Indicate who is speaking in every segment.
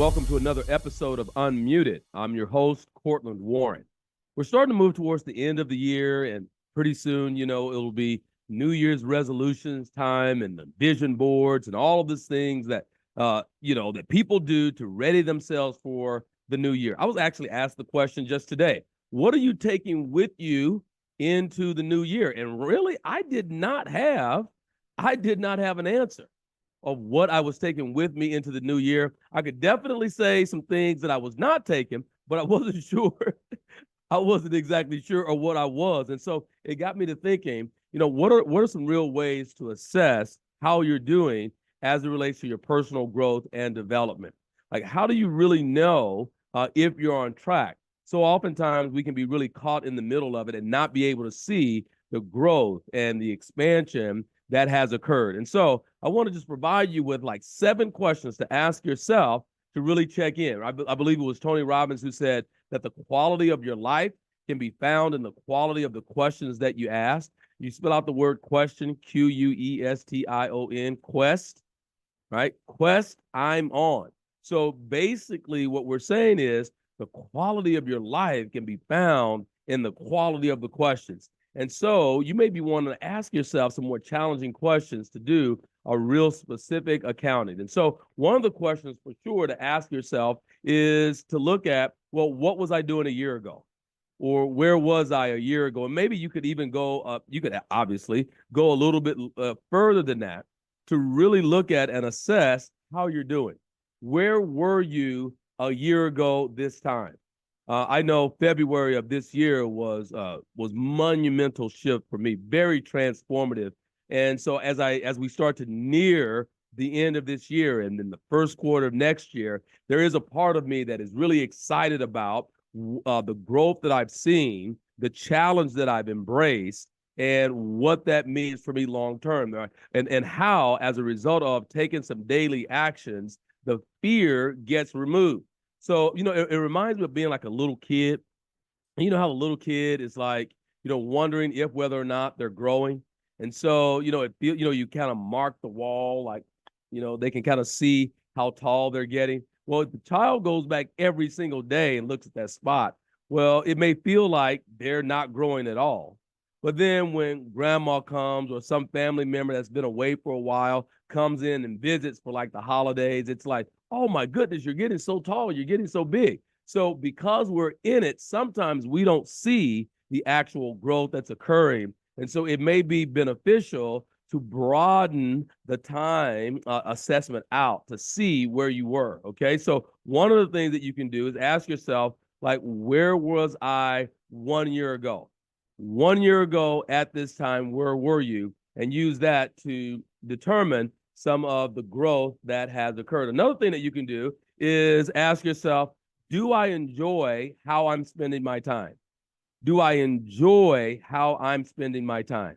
Speaker 1: welcome to another episode of Unmuted. I'm your host, Courtland Warren. We're starting to move towards the end of the year, and pretty soon, it'll be New Year's resolutions time and the vision boards and all of these things that, that people do to ready themselves for the new year. I was actually asked the question just today, what are you taking with you into the new year? And really, I did not have an answer of what I was taking with me into the new year. I could definitely say some things that I was not taking, but I wasn't sure. I wasn't exactly sure of what I was. And so it got me to thinking, what are some real ways to assess how you're doing as it relates to your personal growth and development? Like, how do you really know if you're on track? So oftentimes we can be really caught in the middle of it and not be able to see the growth and the expansion that has occurred. And so I want to just provide you with like 7 questions to ask yourself to really check in. I believe it was Tony Robbins who said that the quality of your life can be found in the quality of the questions that you ask. You spell out the word question, Question, quest, right? Quest, I'm on. So basically what we're saying is the quality of your life can be found in the quality of the questions. And so you may be wanting to ask yourself some more challenging questions to do a real specific accounting. And so one of the questions for sure to ask yourself is to look at, well, what was I doing a year ago? Or where was I a year ago? And maybe you could even go up, you could obviously go a little bit further than that to really look at and assess how you're doing. Where were you a year ago this time? I know February of this year was monumental shift for me, very transformative. And so as we start to near the end of this year and then the first quarter of next year, there is a part of me that is really excited about the growth that I've seen, the challenge that I've embraced, and what that means for me long term, right? And how, as a result of taking some daily actions, the fear gets removed. So, it reminds me of being like a little kid. You know how a little kid is like, wondering if whether or not they're growing. And so, you kind of mark the wall, like, they can kind of see how tall they're getting. Well, if the child goes back every single day and looks at that spot, well, it may feel like they're not growing at all. But then when grandma comes or some family member that's been away for a while comes in and visits for like the holidays, it's like, oh my goodness, you're getting so tall, you're getting so big. So because we're in it, sometimes we don't see the actual growth that's occurring. And so it may be beneficial to broaden the time assessment out to see where you were, okay? So one of the things that you can do is ask yourself, like, where was I 1 year ago? 1 year ago at this time, where were you? And use that to determine some of the growth that has occurred. Another thing that you can do is ask yourself, do I enjoy how I'm spending my time? Do I enjoy how I'm spending my time?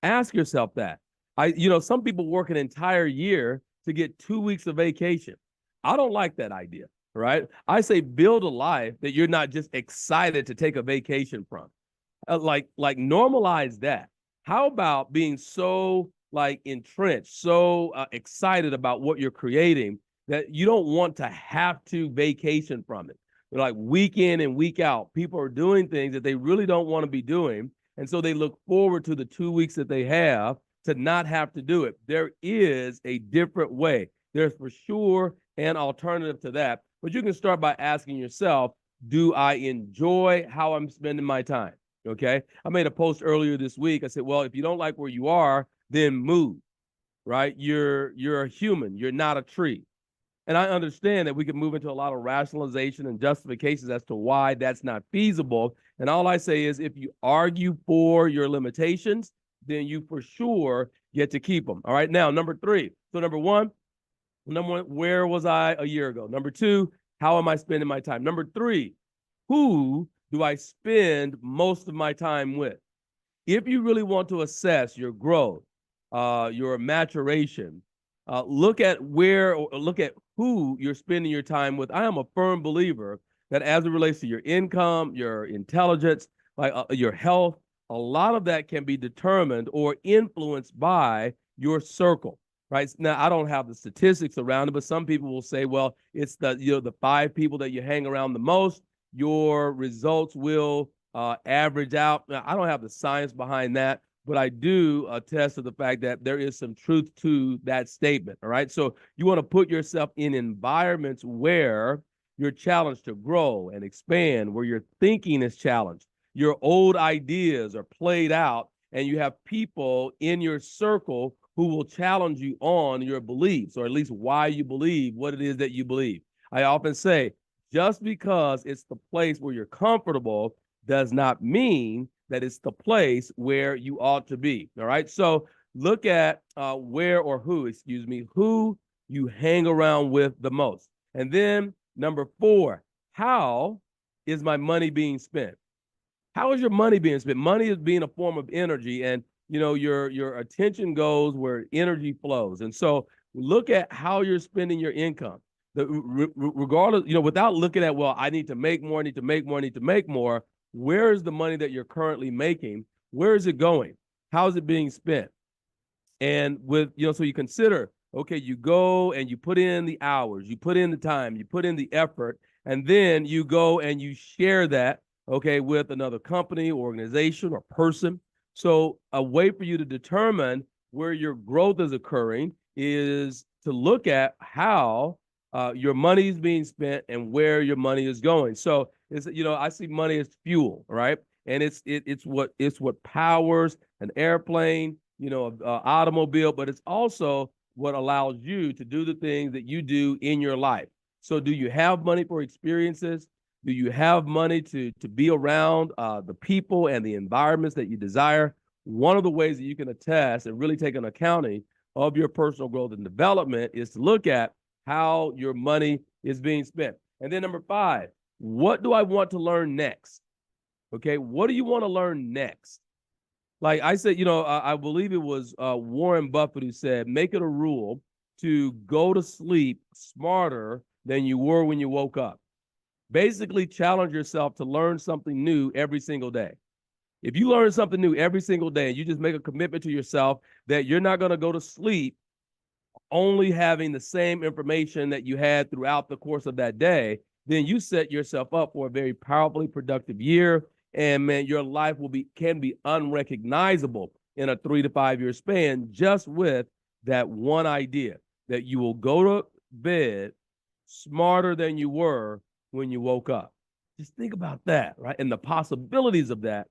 Speaker 1: Ask yourself that. Some people work an entire year to get 2 weeks of vacation. I don't like that idea, right? I say build a life that you're not just excited to take a vacation from. Like normalize that. How about being so like entrenched, so excited about what you're creating that you don't want to have to vacation from it? Like week in and week out, people are doing things that they really don't want to be doing. And so they look forward to the 2 weeks that they have to not have to do it. There is a different way. There's for sure an alternative to that. But you can start by asking yourself, do I enjoy how I'm spending my time? Okay. I made a post earlier this week. I said, well, if you don't like where you are, then move, right? You're a human. You're not a tree. And I understand that we can move into a lot of rationalization and justifications as to why that's not feasible. And all I say is if you argue for your limitations, then you for sure get to keep them. All right. Now, number 3. So number one, where was I a year ago? Number 2, how am I spending my time? Number 3, who do I spend most of my time with? If you really want to assess your growth, your maturation, look at who you're spending your time with. I am a firm believer that as it relates to your income, your intelligence, like your health, a lot of that can be determined or influenced by your circle. right? Now, I don't have the statistics around it, but some people will say, well, it's the 5 people that you hang around the most, your results will average out. Now, I don't have the science behind that, but I do attest to the fact that there is some truth to that statement. All right. So you want to put yourself in environments where you're challenged to grow and expand, where your thinking is challenged, your old ideas are played out, and you have people in your circle who will challenge you on your beliefs, or at least why you believe what it is that you believe. I often say, just because it's the place where you're comfortable does not mean that it's the place where you ought to be. All right. So look at who you hang around with the most. And then number 4, how is my money being spent? How is your money being spent? Money is being a form of energy, and your attention goes where energy flows. And so look at how you're spending your income. Regardless, without looking at, well, I need to make more, I need to make more, I need to make more. Where is the money that you're currently making? Where is it going? How is it being spent? And so you consider, okay, you go and you put in the hours, you put in the time, you put in the effort, and then you go and you share that, okay, with another company, organization, or person. So a way for you to determine where your growth is occurring is to look at how your money is being spent and where your money is going. So I see money as fuel, right? And it's what powers an airplane, an automobile, but it's also what allows you to do the things that you do in your life. So do you have money for experiences? Do you have money to be around the people and the environments that you desire? One of the ways that you can attest and really take an accounting of your personal growth and development is to look at how your money is being spent. And then number 5, what do I want to learn next? Okay, what do you want to learn next? Like I said, I believe it was Warren Buffett who said, make it a rule to go to sleep smarter than you were when you woke up. Basically, challenge yourself to learn something new every single day. If you learn something new every single day and you just make a commitment to yourself that you're not going to go to sleep only having the same information that you had throughout the course of that day, then you set yourself up for a very powerfully productive year. And man, your life can be unrecognizable in a 3 to 5 year span just with that one idea that you will go to bed smarter than you were when you woke up. Just think about that, right? And the possibilities of that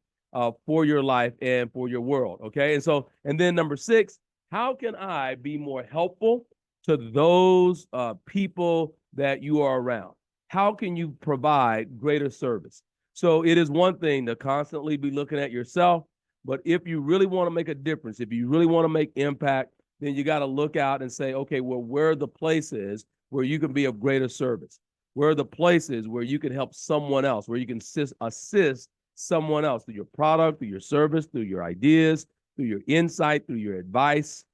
Speaker 1: for your life and for your world, okay? And then number 6, how can I be more helpful to those people that you are around? How can you provide greater service? So it is one thing to constantly be looking at yourself, but if you really want to make a difference, if you really want to make impact, then you got to look out and say, okay, well, where are the places where you can be of greater service? Where are the places where you can help someone else, where you can assist someone else through your product, through your service, through your ideas, through your insight, through your advice?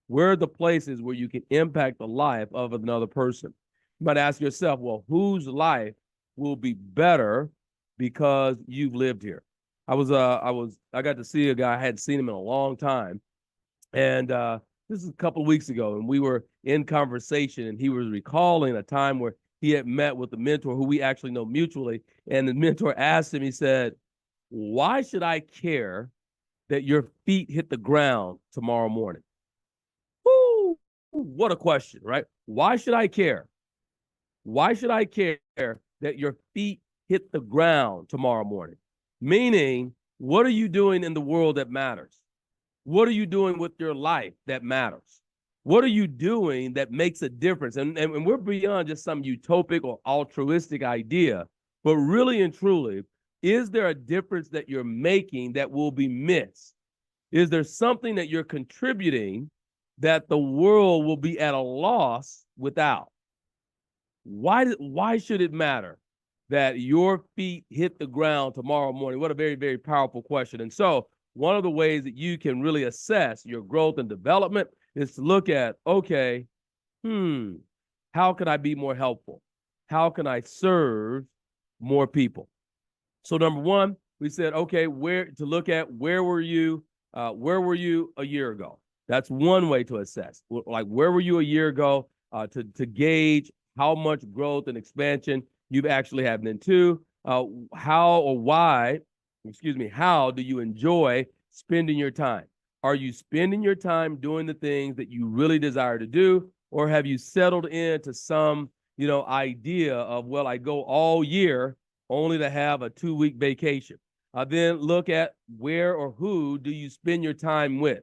Speaker 1: Where are the places where you can impact the life of another person? You might ask yourself, well, whose life will be better because you've lived here? I got to see a guy. I hadn't seen him in a long time. And this is a couple of weeks ago, and we were in conversation, and he was recalling a time where he had met with a mentor who we actually know mutually. And the mentor asked him, he said, why should I care that your feet hit the ground tomorrow morning? Woo, what a question, right? Why should I care? Why should I care that your feet hit the ground tomorrow morning? Meaning, what are you doing in the world that matters? What are you doing with your life that matters? What are you doing that makes a difference? And we're beyond just some utopic or altruistic idea, but really and truly, is there a difference that you're making that will be missed? Is there something that you're contributing that the world will be at a loss without? Why should it matter that your feet hit the ground tomorrow morning? What a very, very powerful question. And so one of the ways that you can really assess your growth and development is to look at, okay, how can I be more helpful? How can I serve more people? So number 1, we said, okay, where were you a year ago? That's one way to assess. Like, where were you a year ago, to gauge how much growth and expansion you've actually had. And then two, how do you enjoy spending your time? Are you spending your time doing the things that you really desire to do, or have you settled into some, idea of, well, I go all year only to have a 2-week vacation? Then look at where or who do you spend your time with?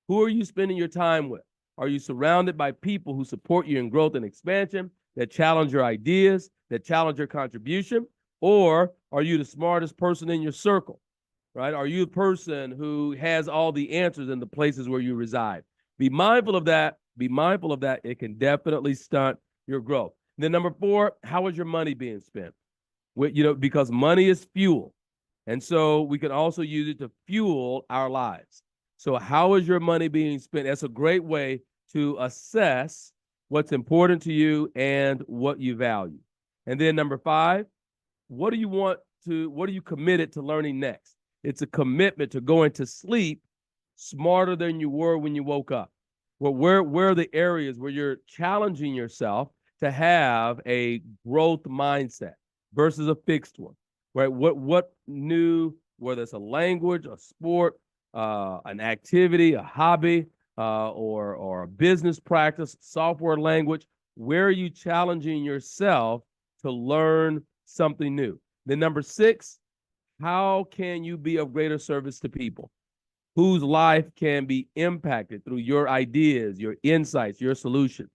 Speaker 1: Who are you spending your time with? Are you surrounded by people who support you in growth and expansion, that challenge your ideas, that challenge your contribution? Or are you the smartest person in your circle, right? Are you a person who has all the answers in the places where you reside? Be mindful of that. Be mindful of that. It can definitely stunt your growth. And then number 4, how is your money being spent? Because money is fuel. And so we can also use it to fuel our lives. So how is your money being spent? That's a great way to assess what's important to you and what you value. And then number 5, what are you committed to learning next? It's a commitment to going to sleep smarter than you were when you woke up. Well, where are the areas where you're challenging yourself to have a growth mindset versus a fixed one, right? What new, whether it's a language, a sport, an activity, a hobby, or a business practice, software language, where are you challenging yourself to learn something new? Then number 6, how can you be of greater service to people whose life can be impacted through your ideas, your insights, your solutions,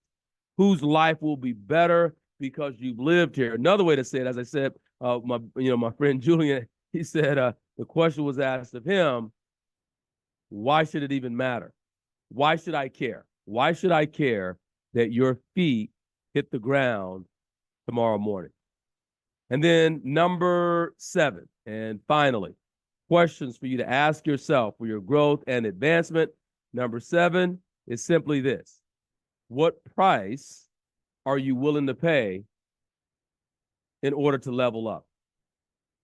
Speaker 1: whose life will be better because you've lived here? Another way to say it, as I said, my friend Julian, he said, the question was asked of him, why should it even matter? Why should I care? Why should I care that your feet hit the ground tomorrow morning? And then number 7, and finally, questions for you to ask yourself for your growth and advancement. Number 7 is simply this: what price are you willing to pay in order to level up?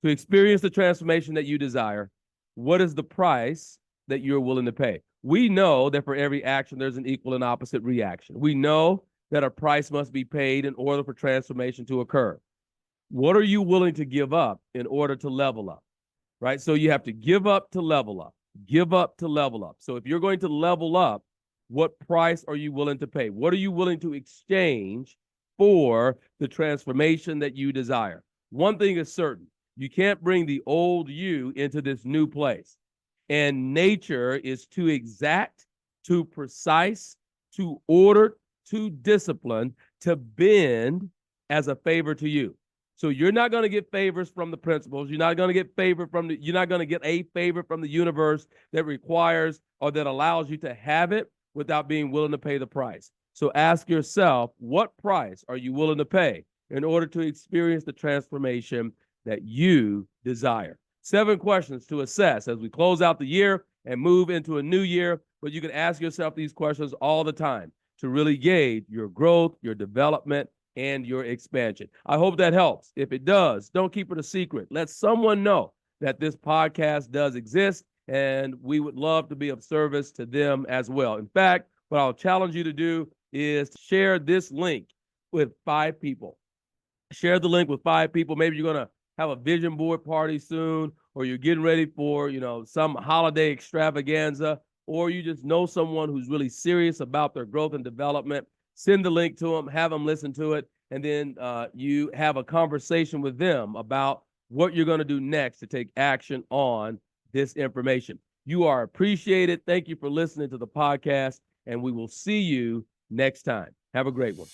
Speaker 1: To experience the transformation that you desire, what is the price that you're willing to pay? We know that for every action, there's an equal and opposite reaction. We know that a price must be paid in order for transformation to occur. What are you willing to give up in order to level up, right? So you have to give up to level up, give up to level up. So if you're going to level up, what price are you willing to pay? What are you willing to exchange for the transformation that you desire? One thing is certain: you can't bring the old you into this new place. And nature is too exact, too precise, too ordered, too disciplined to bend as a favor to you. So you're not going to get favors from the principles. You're not going to get you're not going to get a favor from the universe that requires or that allows you to have it without being willing to pay the price. So ask yourself, what price are you willing to pay in order to experience the transformation that you desire? 7 questions to assess as we close out the year and move into a new year. But you can ask yourself these questions all the time to really gauge your growth, your development, and your expansion. I hope that helps. If it does, don't keep it a secret. Let someone know that this podcast does exist, and we would love to be of service to them as well. In fact, what I'll challenge you to do is share this link with 5 people. Share the link with 5 people. Maybe you're going to have a vision board party soon, or you're getting ready for, some holiday extravaganza, or you just know someone who's really serious about their growth and development. Send the link to them, have them listen to it, and then you have a conversation with them about what you're going to do next to take action on this information. You are appreciated. Thank you for listening to the podcast, and we will see you next time. Have a great one.